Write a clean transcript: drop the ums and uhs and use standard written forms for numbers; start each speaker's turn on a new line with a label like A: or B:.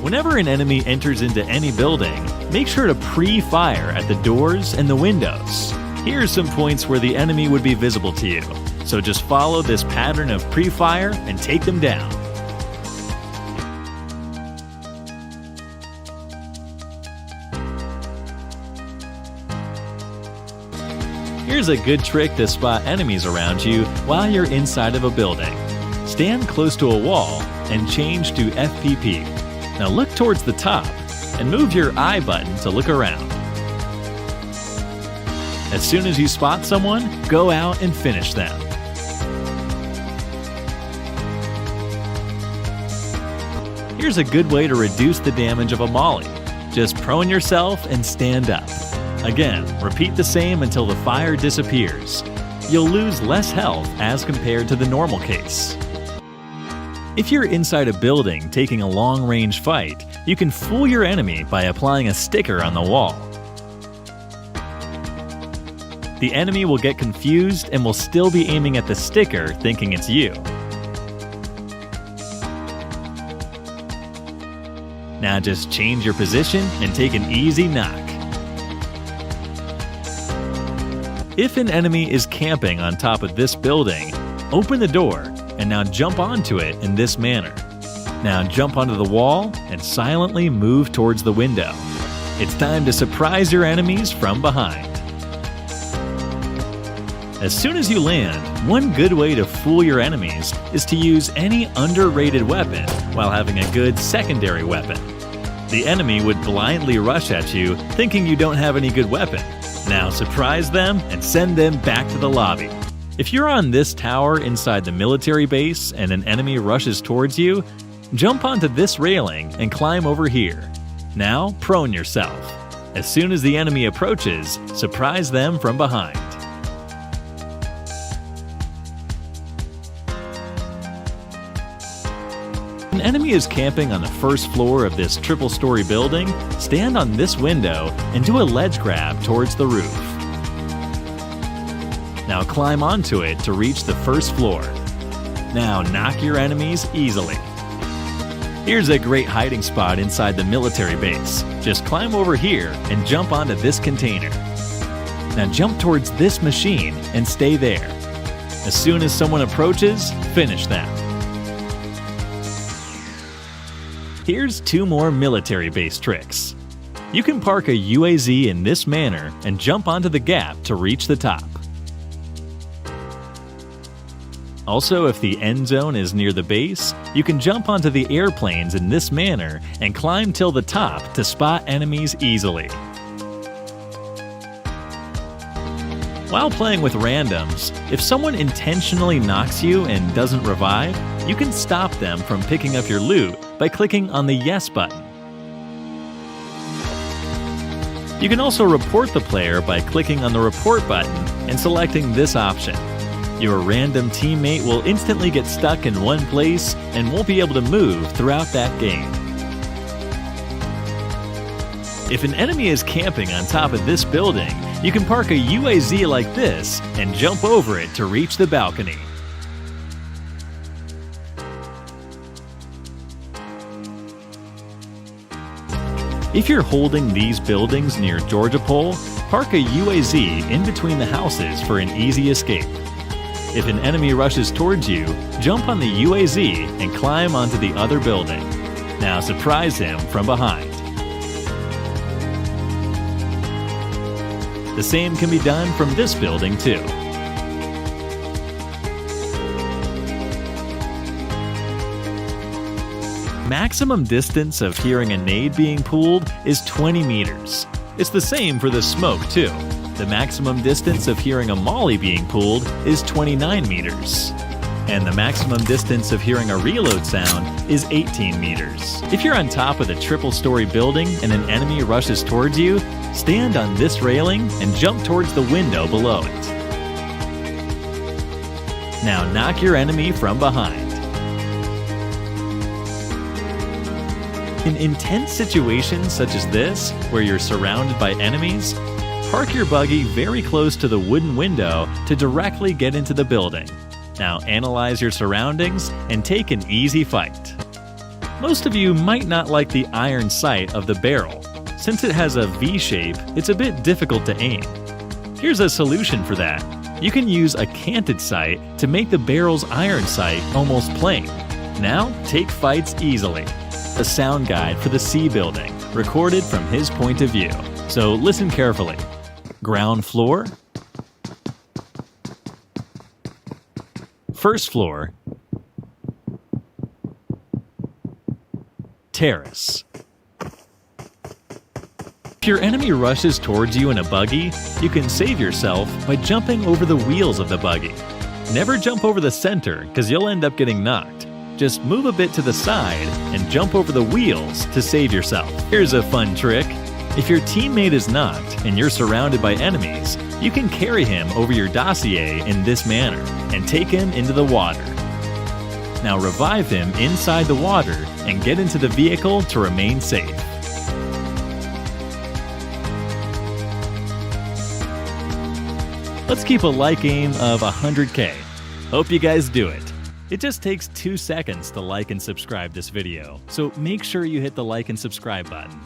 A: Whenever an enemy enters into any building, make sure to pre-fire at the doors and the windows. Here are some points where the enemy would be visible to you, so just follow this pattern of pre-fire and take them down. Here's a good trick to spot enemies around you while you're inside of a building. Stand close to a wall and change to FPP. Now look towards the top and move your I button to look around. As soon as you spot someone, go out and finish them. Here's a good way to reduce the damage of a molly. Just prone yourself and stand up. Again, repeat the same until the fire disappears. You'll lose less health as compared to the normal case. If you're inside a building taking a long-range fight, you can fool your enemy by applying a sticker on the wall. The enemy will get confused and will still be aiming at the sticker thinking it's you. Now just change your position and take an easy knock. If an enemy is camping on top of this building, open the door and now jump onto it in this manner. Now jump onto the wall and silently move towards the window. It's time to surprise your enemies from behind. As soon as you land, one good way to fool your enemies is to use any underrated weapon while having a good secondary weapon. The enemy would blindly rush at you thinking you don't have any good weapon. Now surprise them and send them back to the lobby. If you're on this tower inside the military base and an enemy rushes towards you, jump onto this railing and climb over here. Now prone yourself. As soon as the enemy approaches, surprise them from behind. An enemy is camping on the first floor of this triple-story building, stand on this window and do a ledge grab towards the roof. Now climb onto it to reach the first floor. Now knock your enemies easily. Here's a great hiding spot inside the military base. Just climb over here and jump onto this container. Now jump towards this machine and stay there. As soon as someone approaches, finish them. Here's two more military base tricks. You can park a UAZ in this manner and jump onto the gap to reach the top. Also, if the end zone is near the base, you can jump onto the airplanes in this manner and climb till the top to spot enemies easily. While playing with randoms, if someone intentionally knocks you and doesn't revive, you can stop them from picking up your loot by clicking on the Yes button. You can also report the player by clicking on the Report button and selecting this option. Your random teammate will instantly get stuck in one place and won't be able to move throughout that game. If an enemy is camping on top of this building, you can park a UAZ like this and jump over it to reach the balcony. If you're holding these buildings near Georgia Pole, park a UAZ in between the houses for an easy escape. If an enemy rushes towards you, jump on the UAZ and climb onto the other building. Now surprise him from behind. The same can be done from this building too. Maximum distance of hearing a nade being pulled is 20 meters. It's the same for the smoke too. The maximum distance of hearing a molly being pulled is 29 meters. And the maximum distance of hearing a reload sound is 18 meters. If you're on top of the triple-story building and an enemy rushes towards you, stand on this railing and jump towards the window below it. Now knock your enemy from behind. In intense situations such as this, where you're surrounded by enemies, park your buggy very close to the wooden window to directly get into the building. Now analyze your surroundings and take an easy fight. Most of you might not like the iron sight of the barrel. Since it has a V shape, it's a bit difficult to aim. Here's a solution for that. You can use a canted sight to make the barrel's iron sight almost plain. Now, take fights easily. A sound guide for the C building, recorded from his point of view. So listen carefully. Ground floor. First floor. Terrace. If your enemy rushes towards you in a buggy, you can save yourself by jumping over the wheels of the buggy. Never jump over the center, because you'll end up getting knocked. Just move a bit to the side and jump over the wheels to save yourself. Here's a fun trick. If your teammate is knocked and you're surrounded by enemies, you can carry him over your dossier in this manner and take him into the water. Now revive him inside the water and get into the vehicle to remain safe. Let's keep a like aim of 100K. Hope you guys do it. It just takes 2 seconds to like and subscribe this video, so make sure you hit the like and subscribe button.